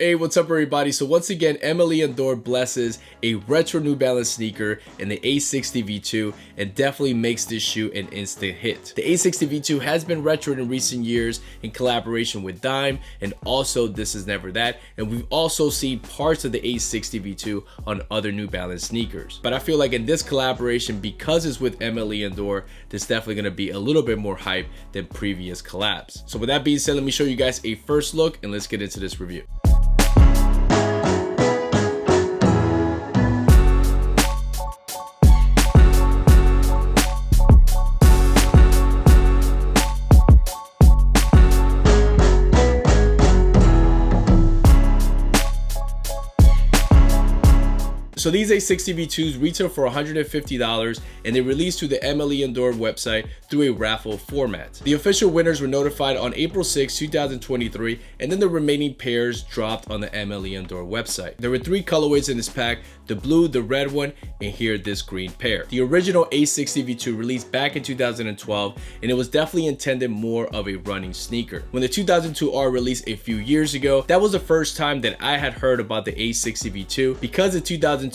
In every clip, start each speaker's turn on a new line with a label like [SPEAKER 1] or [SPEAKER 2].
[SPEAKER 1] Hey, what's up everybody? So once again, Aime Leon Dore blesses a retro New Balance sneaker in the A60 V2 and definitely makes this shoe an instant hit. The A60 V2 has been retroed in recent years in collaboration with Dime and also This Is Never That, and we've also seen parts of the A60 V2 on other New Balance sneakers. But I feel like in this collaboration, because it's with Aime Leon Dore, there's definitely going to be a little bit more hype than previous collabs. So with that being said, let me show you guys a first look and let's get into this review. So these A60 V2s retail for $150 and they released through the Aime Leon Dore website through a raffle format. The official winners were notified on April 6, 2023, and then the remaining pairs dropped on the Aime Leon Dore website. There were 3 colorways in this pack: the blue, the red one, and here this green pair. The original A60 V2 released back in 2012 and it was definitely intended more of a running sneaker. When the 2002R released a few years ago, that was the first time that I had heard about the A60 V2 because the 2002R,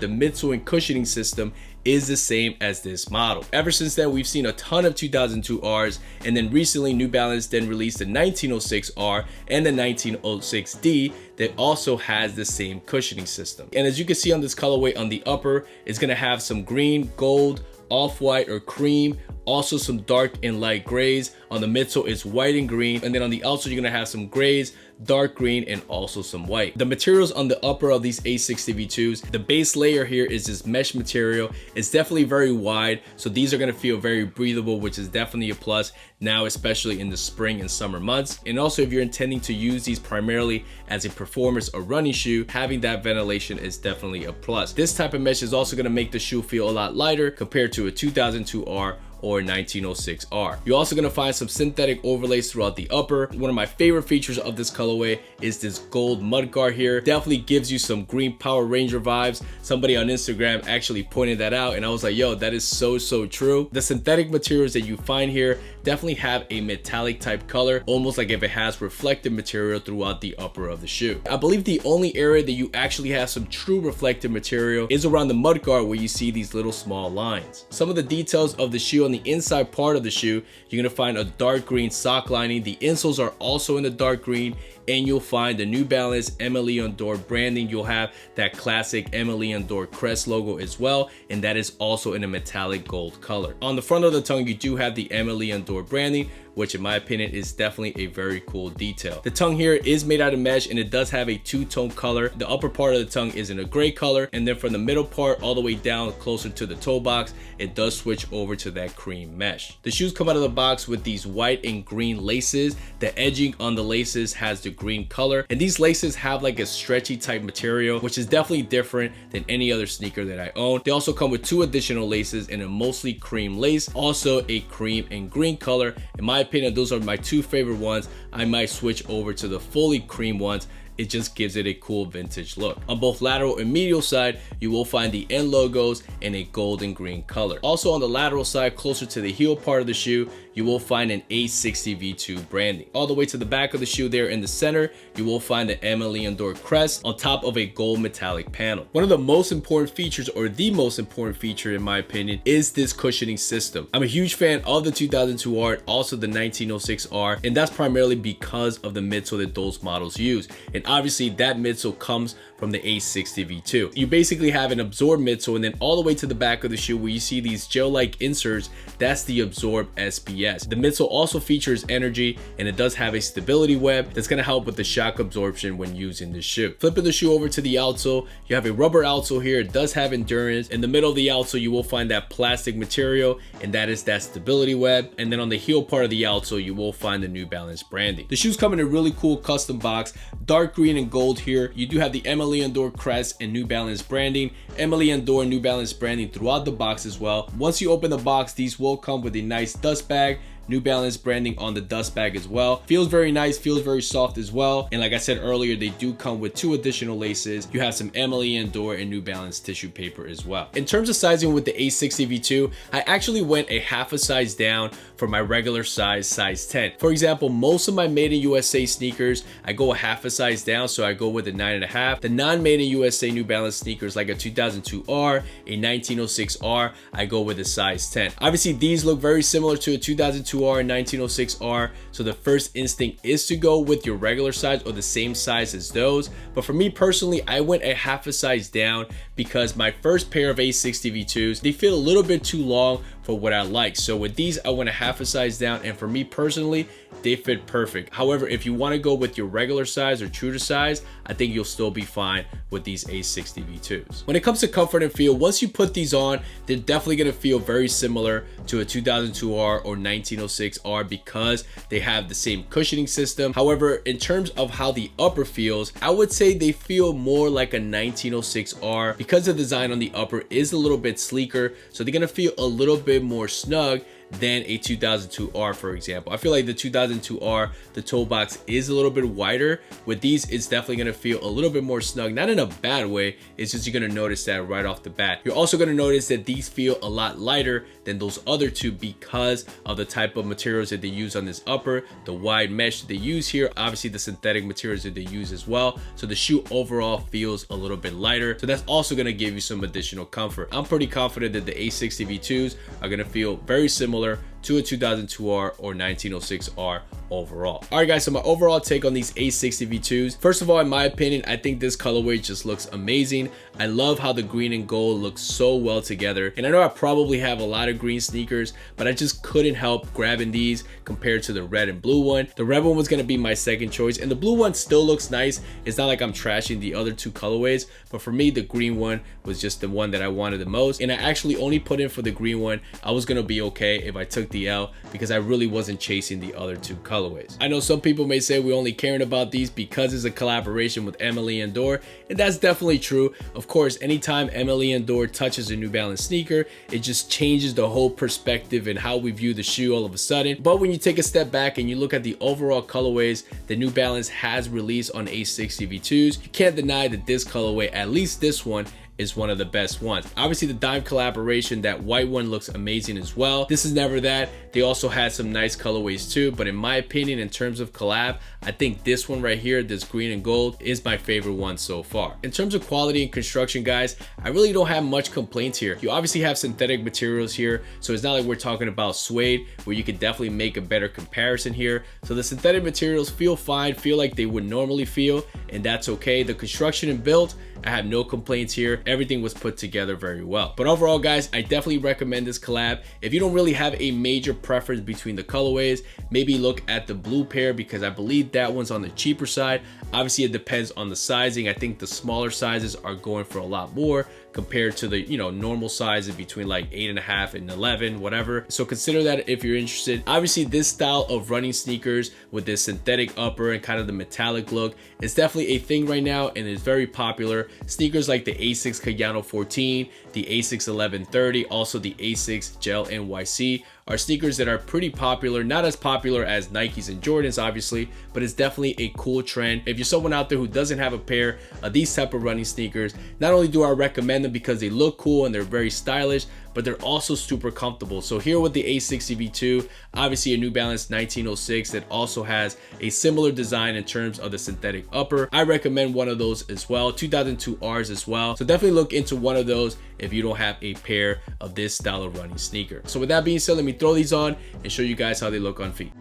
[SPEAKER 1] the midsole and cushioning system is the same as this model. Ever since then, we've seen a ton of 2002Rs, and then recently New Balance then released the 1906R and the 1906D that also has the same cushioning system. And as you can see on this colorway, on the upper, it's gonna have some green, gold, off-white or cream, also some dark and light grays. On the midsole it's white and green, and then on the outsole you're gonna have some grays, dark green, and also some white. The materials on the upper of these A60 V2s, the base layer here is this mesh material. It's definitely very wide, so these are gonna feel very breathable, which is definitely a plus now, especially in the spring and summer months. And also if you're intending to use these primarily as a performance or running shoe, having that ventilation is definitely a plus. This type of mesh is also gonna make the shoe feel a lot lighter compared to a 2002R or 1906R. You're also gonna find some synthetic overlays throughout the upper. One of my favorite features of this colorway is this gold mudguard here. Definitely gives you some Green Power Ranger vibes. Somebody on Instagram actually pointed that out and I was like, yo, that is so true. The synthetic materials that you find here definitely have a metallic type color, almost like if it has reflective material throughout the upper of the shoe. I believe the only area that you actually have some true reflective material is around the mudguard, where you see these little small lines. Some of the details of the shoe: on the inside part of the shoe, you're gonna find a dark green sock lining. The insoles are also in the dark green, and you'll find the New Balance Aime Leon Dore branding. You'll have that classic Aime Leon Dore crest logo as well, and that is also in a metallic gold color. On the front of the tongue, you do have the Aime Leon Dore branding, which in my opinion is definitely a very cool detail. The tongue here is made out of mesh and it does have a two-tone color. The upper part of the tongue is in a gray color, and then from the middle part all the way down closer to the toe box, it does switch over to that cream mesh. The shoes come out of the box with these white and green laces. The edging on the laces has the green color, and these laces have like a stretchy type material, which is definitely different than any other sneaker that I own. They also come with 2 additional laces in a mostly cream lace, also a cream and green color. In my opinion, those are my 2 favorite ones. I might switch over to the fully cream ones. It just gives it a cool vintage look. On both lateral and medial side, you will find the end logos in a gold and green color. Also on the lateral side, closer to the heel part of the shoe, you will find an A60 V2 branding. All the way to the back of the shoe there in the center, you will find the Aime Leon Dore crest on top of a gold metallic panel. One of the most important features, or the most important feature in my opinion, is this cushioning system. I'm a huge fan of the 2002R, also the 1906R, and that's primarily because of the midsole that those models use. And obviously that midsole comes from the A60 V2. You basically have an absorb midsole, and then all the way to the back of the shoe where you see these gel-like inserts, that's the absorb SPS. The midsole also features energy, and it does have a stability web that's gonna help with the shock absorption when using this shoe. Flipping the shoe over to the outsole, you have a rubber outsole here. It does have endurance. In the middle of the outsole, you will find that plastic material, and that is that stability web. And then on the heel part of the outsole, you will find the New Balance branding. The shoes come in a really cool custom box, dark green and gold here. You do have the Aime Leon Dore crest and New Balance branding, Aime Leon Dore New Balance branding throughout the box as well. Once you open the box, these will come with a nice dust bag, New Balance branding on the dust bag as well. Feels very nice, feels very soft as well. And like I said earlier, they do come with 2 additional laces. You have some Aime Leon Dore and New Balance tissue paper as well. In terms of sizing with the A60 V2, I actually went a half a size down for my regular size 10. For example, most of my made in USA sneakers, I go a half a size down, so I go with a 9.5. The non-made in USA New Balance sneakers like a 2002R, a 1906R, I go with a size 10. Obviously, these look very similar to a 2002R and 1906R, so the first instinct is to go with your regular size or the same size as those. But for me personally, I went a half a size down because my first pair of A60 V2s, they feel a little bit too long for what I like. So with these, I went a half a size down, and for me personally, they fit perfect. However, if you want to go with your regular size or true to size, I think you'll still be fine with these A60 V2s. When it comes to comfort and feel, once you put these on, they're definitely going to feel very similar to a 2002R or 1906R because they have the same cushioning system. However, in terms of how the upper feels, I would say they feel more like a 1906R because the design on the upper is a little bit sleeker, so they're going to feel a little bit more snug than a 2002R, for example. I feel like the 2002R, the toe box is a little bit wider. With these, it's definitely gonna feel a little bit more snug, not in a bad way, it's just you're gonna notice that right off the bat. You're also gonna notice that these feel a lot lighter than those other two because of the type of materials that they use on this upper, the wide mesh that they use here, obviously the synthetic materials that they use as well. So the shoe overall feels a little bit lighter. So that's also gonna give you some additional comfort. I'm pretty confident that the A60 V2s are gonna feel very similar to a 2002R or 1906R overall. All right guys, so my overall take on these A60 V2s. First of all, in my opinion, I think this colorway just looks amazing. I love how the green and gold looks so well together. And I know I probably have a lot of green sneakers, but I just couldn't help grabbing these compared to the red and blue one. The red one was gonna be my second choice, and the blue one still looks nice. It's not like I'm trashing the other two colorways, but for me, the green one was just the one that I wanted the most. And I actually only put in for the green one. I was gonna be okay if I took the L because I really wasn't chasing the other two colorways. I know some people may say we only caring about these because it's a collaboration with Aime Leon Dore, and that's definitely true. Of course, anytime Aime Leon Dore touches a New Balance sneaker, it just changes the whole perspective and how we view the shoe all of a sudden. But when you take a step back and you look at the overall colorways that New Balance has released on A60 V2s, you can't deny that this colorway, at least this one, is one of the best ones. Obviously the Dime collaboration, that white one looks amazing as well. This is never that. They also had some nice colorways too, but in my opinion, in terms of collab, I think this one right here, this green and gold, is my favorite one so far. In terms of quality and construction, guys, I really don't have much complaints here. You obviously have synthetic materials here, so it's not like we're talking about suede, where you could definitely make a better comparison here. So the synthetic materials feel fine, feel like they would normally feel, and that's okay. The construction and build, I have no complaints here. Everything was put together very well. But overall, guys, I definitely recommend this collab. If you don't really have a major preference between the colorways, maybe look at the blue pair because I believe that one's on the cheaper side. Obviously, it depends on the sizing. I think the smaller sizes are going for a lot more compared to the, normal sizes between like 8.5 and 11, whatever. So consider that if you're interested. Obviously, this style of running sneakers with this synthetic upper and kind of the metallic look is definitely a thing right now and is very popular. Sneakers like the Asics Cayano 14, the Asics 1130, also the Asics Gel NYC are sneakers that are pretty popular, not as popular as Nikes and Jordans obviously, but it's definitely a cool trend. If you're someone out there who doesn't have a pair of these type of running sneakers, not only do I recommend them because they look cool and they're very stylish, but they're also super comfortable. So here with the A60 V2, obviously a New Balance 1906 that also has a similar design in terms of the synthetic upper. I recommend one of those as well, 2002Rs as well. So definitely look into one of those if you don't have a pair of this style of running sneaker. So with that being said, let me throw these on and show you guys how they look on feet.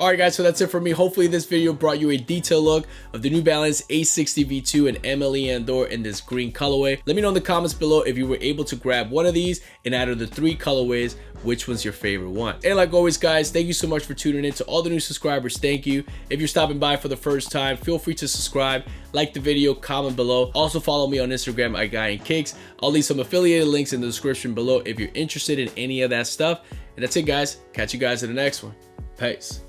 [SPEAKER 1] Alright guys, so that's it for me. Hopefully this video brought you a detailed look of the New Balance A60 V2 and Aime Leon Dore in this green colorway. Let me know in the comments below if you were able to grab one of these, and out of the 3 colorways, which one's your favorite one. And like always guys, thank you so much for tuning in. To all the new subscribers, thank you. If you're stopping by for the first time, feel free to subscribe, like the video, comment below. Also follow me on Instagram at GuyandKicks. I'll leave some affiliated links in the description below if you're interested in any of that stuff. And that's it guys, catch you guys in the next one. Peace.